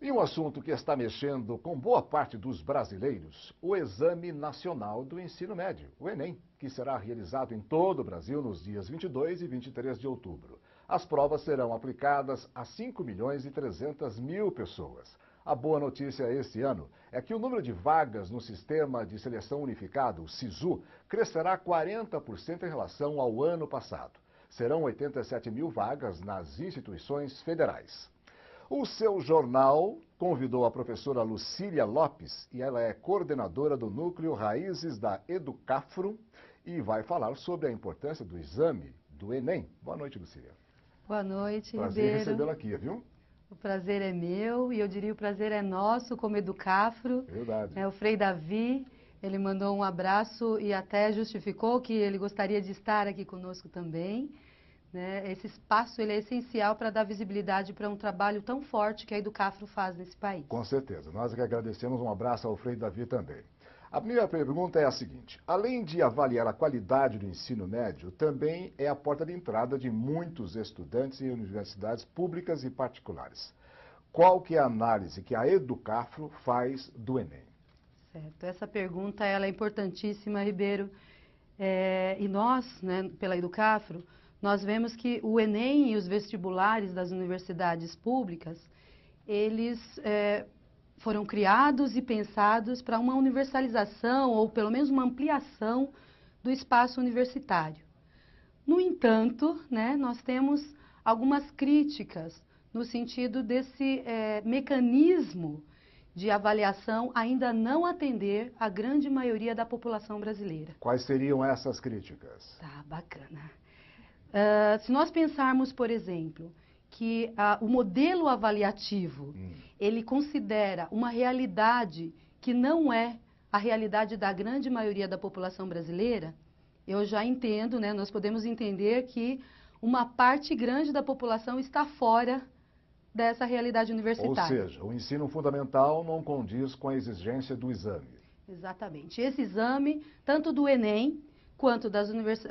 E um assunto que está mexendo com boa parte dos brasileiros, o Exame Nacional do Ensino Médio, o Enem, que será realizado em todo o Brasil nos dias 22 e 23 de outubro. As provas serão aplicadas a 5.300.000 pessoas. A boa notícia este ano é que o número de vagas no Sistema de Seleção Unificado, o SISU, crescerá 40% em relação ao ano passado. Serão 87.000 vagas nas instituições federais. O seu jornal convidou a professora Lucília Lopes, e ela é coordenadora do Núcleo Raízes da Educafro, e vai falar sobre a importância do exame do Enem. Boa noite, Lucília. Boa noite, Prazer Ribeiro. em recebê-la aqui, viu? O prazer é meu e eu diria o prazer é nosso como Educafro. Verdade. O Frei Davi, ele mandou um abraço e até justificou que ele gostaria de estar aqui conosco também. Esse espaço ele é essencial para dar visibilidade para um trabalho tão forte que a Educafro faz nesse país. Com certeza. Nós que agradecemos. Um abraço ao Frei Davi também. A minha pergunta é a seguinte: além de avaliar a qualidade do ensino médio, também é a porta de entrada de muitos estudantes em universidades públicas e particulares. Qual que é a análise que a Educafro faz do Enem? Certo. Essa pergunta ela é importantíssima, Ribeiro. E nós, pela Educafro, nós vemos que o Enem e os vestibulares das universidades públicas, eles foram criados e pensados para uma universalização ou pelo menos uma ampliação do espaço universitário. No entanto, nós temos algumas críticas no sentido desse mecanismo de avaliação ainda não atender a grande maioria da população brasileira. Quais seriam essas críticas? Tá, bacana. Se nós pensarmos, por exemplo, que o modelo avaliativo, ele considera uma realidade que não é a realidade da grande maioria da população brasileira, eu já entendo, nós podemos entender que uma parte grande da população está fora dessa realidade universitária. Ou seja, o ensino fundamental não condiz com a exigência do exame. Exatamente. Esse exame, tanto do Enem, quanto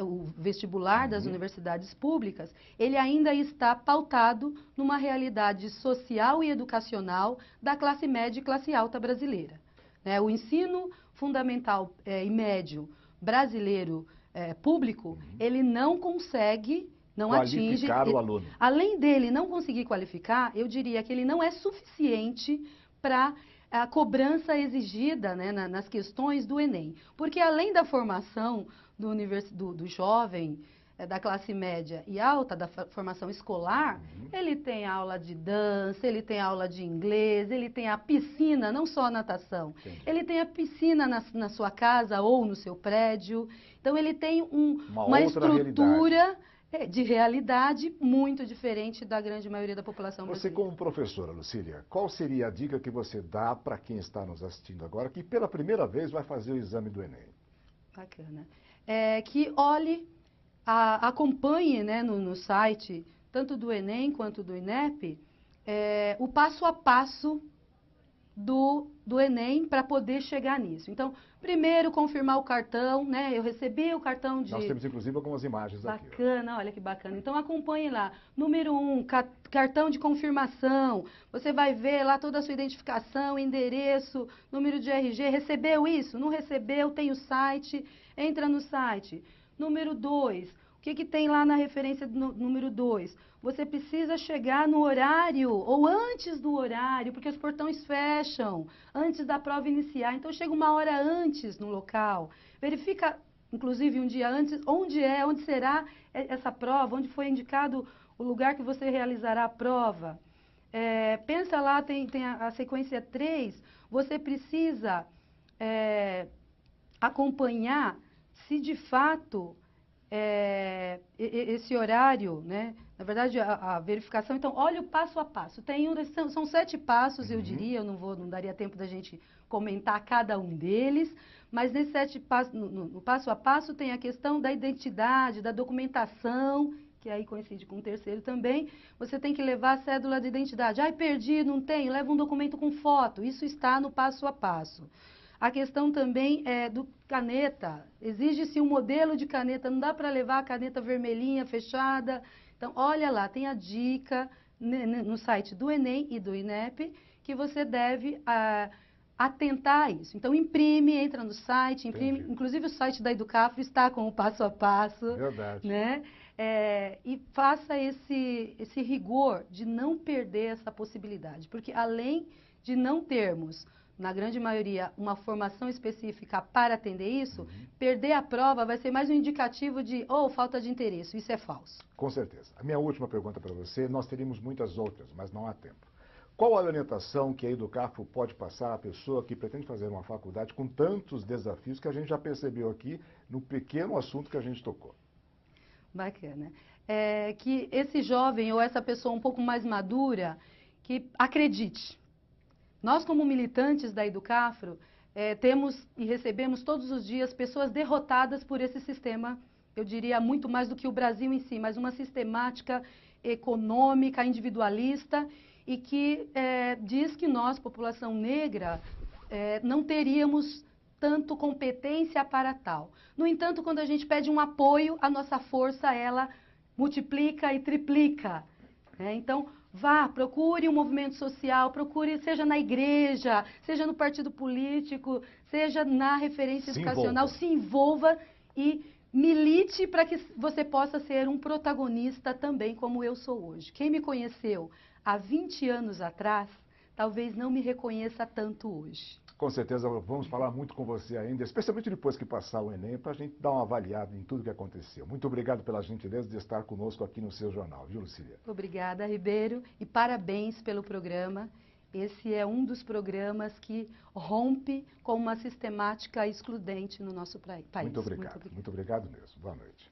o vestibular das universidades públicas, ele ainda está pautado numa realidade social e educacional da classe média e classe alta brasileira. O ensino fundamental e médio brasileiro público, ele não consegue, não atinge... Qualificar o aluno. Além dele não conseguir qualificar, eu diria que ele não é suficiente para a cobrança exigida nas questões do Enem. Porque além da formação do jovem, da classe média e alta, da formação escolar, ele tem aula de dança, ele tem aula de inglês, ele tem a piscina, não só a natação. Entendi. Ele tem a piscina na sua casa ou no seu prédio. Então ele tem uma estrutura de realidade muito diferente da grande maioria da população brasileira. Você, como professora, Lucília, qual seria a dica que você dá para quem está nos assistindo agora, que pela primeira vez vai fazer o exame do Enem? Bacana. Que olhe, acompanhe no site, tanto do Enem quanto do INEP, o passo a passo do Enem para poder chegar nisso. Então, primeiro confirmar o cartão, eu recebi o cartão de... Nós temos inclusive algumas imagens aqui. Bacana, olha que bacana. Então acompanhe lá. Número 1, cartão de confirmação. Você vai ver lá toda a sua identificação, endereço, número de RG. Recebeu isso? Não recebeu? Tem o site. Entra no site. Número 2, o que tem lá na referência do número 2? Você precisa chegar no horário ou antes do horário, porque os portões fecham antes da prova iniciar. Então chega uma hora antes no local. Verifica, inclusive um dia antes, onde será essa prova, onde foi indicado o lugar que você realizará a prova. Pensa lá, tem a sequência 3, você precisa acompanhar se de fato esse horário, na verdade a verificação, então olha o passo a passo, são 7 passos, eu diria, eu não daria tempo da gente comentar cada um deles, mas nesses 7 passos, no passo a passo tem a questão da identidade, da documentação, que aí coincide com o terceiro também, você tem que levar a cédula de identidade. Perdi, não tenho, leva um documento com foto, isso está no passo a passo. A questão também do caneta, exige-se um modelo de caneta, não dá para levar a caneta vermelhinha, fechada. Então, olha lá, tem a dica no site do Enem e do INEP, que você deve atentar a isso. Então, imprime, entra no site, imprime. Entendi. Inclusive, o site da Educafro está com o passo a passo. Verdade. Né? E faça esse rigor de não perder essa possibilidade. Porque, além de não termos, na grande maioria, uma formação específica para atender isso, perder a prova vai ser mais um indicativo de falta de interesse. Isso é falso. Com certeza. A minha última pergunta para você, nós teríamos muitas outras, mas não há tempo. Qual a orientação que a Educafro pode passar à pessoa que pretende fazer uma faculdade com tantos desafios que a gente já percebeu aqui no pequeno assunto que a gente tocou? Bacana. Que esse jovem ou essa pessoa um pouco mais madura, que acredite. Nós, como militantes da Educafro, temos e recebemos todos os dias pessoas derrotadas por esse sistema, eu diria muito mais do que o Brasil em si, mas uma sistemática econômica, individualista, e que diz que nós, população negra, não teríamos tanto competência para tal. No entanto, quando a gente pede um apoio, a nossa força, ela multiplica e triplica. Então, vá, procure um movimento social, procure, seja na igreja, seja no partido político, seja na referência educacional, se envolva e milite para que você possa ser um protagonista também, como eu sou hoje. Quem me conheceu há 20 anos atrás, talvez não me reconheça tanto hoje. Com certeza vamos falar muito com você ainda, especialmente depois que passar o Enem, para a gente dar uma avaliada em tudo que aconteceu. Muito obrigado pela gentileza de estar conosco aqui no seu jornal, viu, Lucília? Obrigada, Ribeiro, e parabéns pelo programa. Esse é um dos programas que rompe com uma sistemática excludente no nosso país. Muito obrigado mesmo. Boa noite.